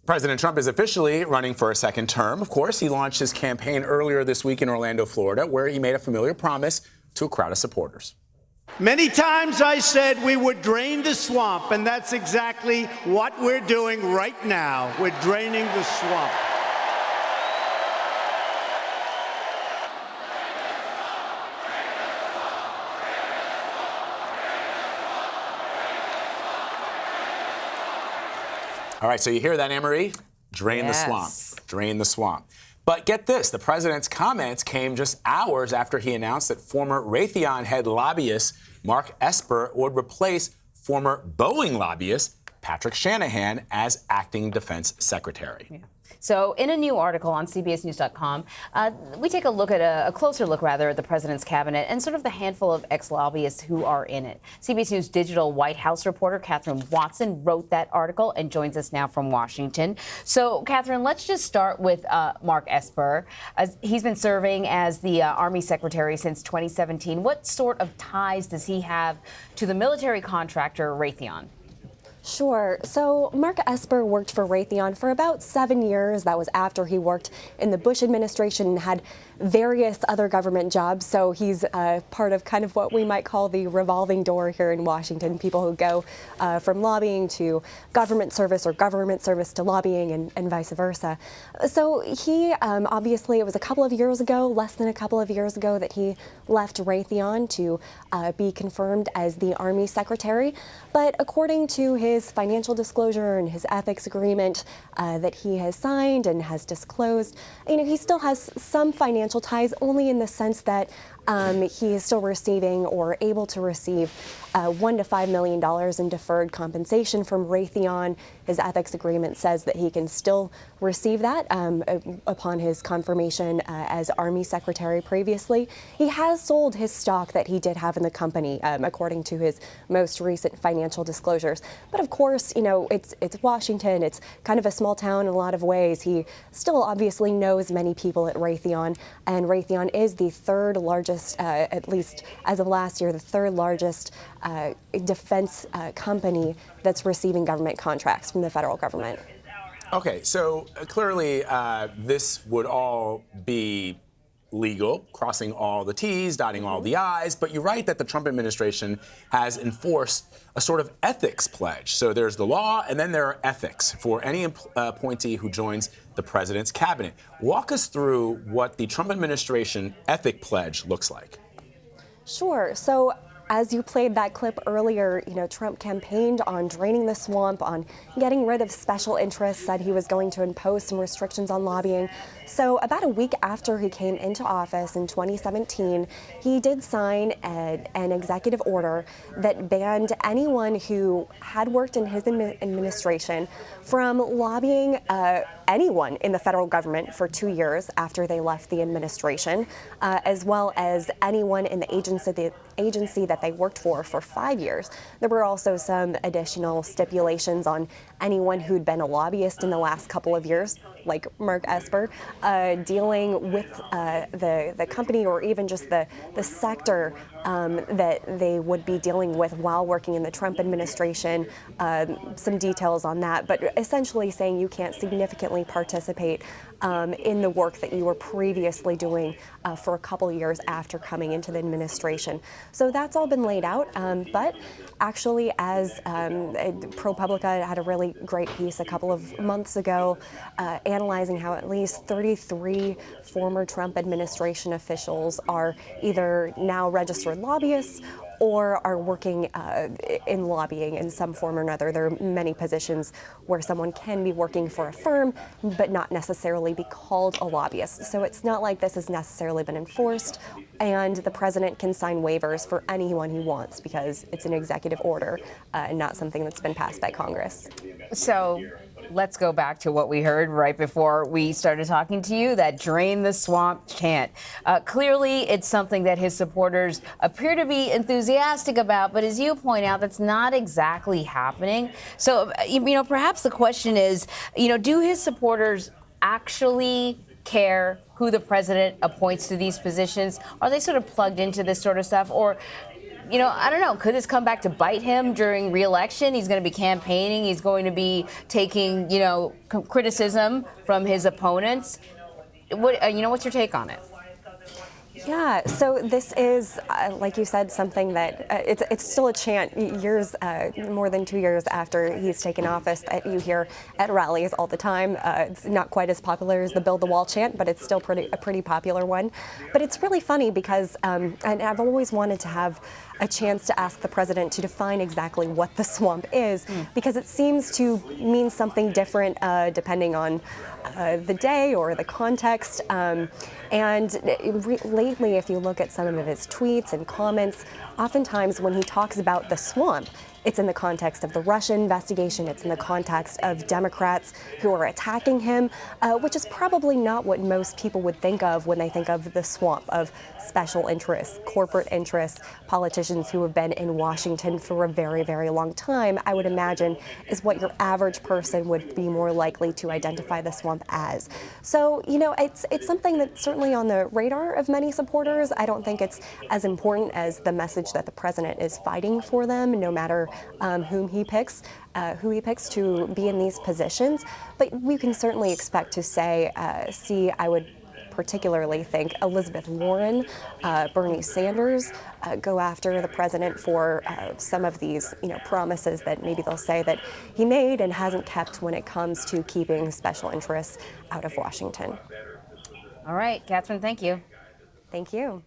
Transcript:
President Trump is officially running for a second term. Of course, he launched his campaign earlier this week in Orlando, Florida, where he made a familiar promise to a crowd of supporters. Many times I said we would drain the swamp, and that's exactly what we're doing right now. We're draining the swamp. All right, so you hear that, Anne-Marie? Drain the swamp. Drain the swamp. But get this, the president's comments came just hours after he announced that former Raytheon head lobbyist Mark Esper would replace former Boeing lobbyist Patrick Shanahan as acting defense secretary. Yeah. So in a new article on CBSNews.com, we take a closer look at the president's cabinet and sort of the handful of ex-lobbyists who are in it. CBS News digital White House reporter Kathryn Watson wrote that article and joins us now from Washington. So, Kathryn, let's just start with Mark Esper. He's been serving as the Army Secretary since 2017. What sort of ties does he have to the military contractor Raytheon? Sure. So Mark Esper worked for Raytheon for about 7 years. That was after he worked in the Bush administration and had various other government jobs. So he's part of kind of what we might call the revolving door here in Washington, people who go from lobbying to government service or government service to lobbying and vice versa. So he obviously, it was a couple of years ago, less than a couple of years ago, that he left Raytheon to be confirmed as the Army Secretary. But according to his financial disclosure and his ethics agreement that he has signed and has disclosed, he still has some financial ties, only in the sense that he is still receiving or able to receive $1 to $5 million in deferred compensation from Raytheon. His ethics agreement says that he can still receive that upon his confirmation as Army Secretary previously. He has sold his stock that he did have in the company, according to his most recent financial disclosures. But of course, it's Washington. It's kind of a small town in a lot of ways. He still obviously knows many people at Raytheon, and Raytheon is the third largest, at least as of last year, the third largest defense company that's receiving government contracts from the federal government. Okay, so clearly this would all be legal, crossing all the T's, dotting all the I's, but you're right that the Trump administration has enforced a sort of ethics pledge. So there's the law, and then there are ethics for any appointee who joins the president's cabinet. Walk us through what the Trump administration ethic pledge looks like. Sure. So as you played that clip earlier, Trump campaigned on draining the swamp, on getting rid of special interests, said he was going to impose some restrictions on lobbying. So about a week after he came into office in 2017, he did sign an executive order that banned anyone who had worked in his administration from lobbying anyone in the federal government for 2 years after they left the administration, as well as anyone in the agency that they worked for 5 years. There were also some additional stipulations on anyone who'd been a lobbyist in the last couple of years, like Mark Esper, dealing with the company or even just the sector that they would be dealing with while working in the Trump administration. Some details on that, but essentially saying you can't significantly participate in the work that you were previously doing for a couple years after coming into the administration. So that's all been laid out, but actually, as ProPublica had a really great piece a couple of months ago analyzing how at least 33 former Trump administration officials are either now registered lobbyists or are working in lobbying in some form or another. There are many positions where someone can be working for a firm but not necessarily be called a lobbyist. So it's not like this has necessarily been enforced, and the president can sign waivers for anyone he wants because it's an executive order and not something that's been passed by Congress. So let's go back to what we heard right before we started talking to you, that drain the swamp chant. Clearly, it's something that his supporters appear to be enthusiastic about, but as you point out, that's not exactly happening. So, perhaps the question is, do his supporters actually care who the president appoints to these positions? Are they sort of plugged into this sort of stuff? Or, you know, I don't know, could this come back to bite him during re-election? He's going to be campaigning. He's going to be taking, you know, criticism from his opponents. What, you know, what's your take on it? Yeah, so this is, like you said, something that it's still a chant years, more than 2 years after he's taken office, that you hear at rallies all the time. It's not quite as popular as the Build the Wall chant, but it's still a pretty popular one. But it's really funny because, and I've always wanted to have a chance to ask the president to define exactly what the swamp is, because it seems to mean something different depending on the day or the context. Lately, if you look at some of his tweets and comments, oftentimes when he talks about the swamp, it's in the context of the Russia investigation. It's in the context of Democrats who are attacking him, which is probably not what most people would think of when they think of the swamp of special interests, corporate interests, politicians who have been in Washington for a very, very long time, I would imagine, is what your average person would be more likely to identify the swamp as. So, you know, it's something that's certainly on the radar of many supporters. I don't think it's as important as the message that the president is fighting for them, no matter who he picks to be in these positions. But we can certainly expect to see, I would particularly think, Elizabeth Warren, Bernie Sanders go after the president for some of these, you know, promises that maybe they'll say that he made and hasn't kept when it comes to keeping special interests out of Washington. All right, Kathryn, thank you. Thank you.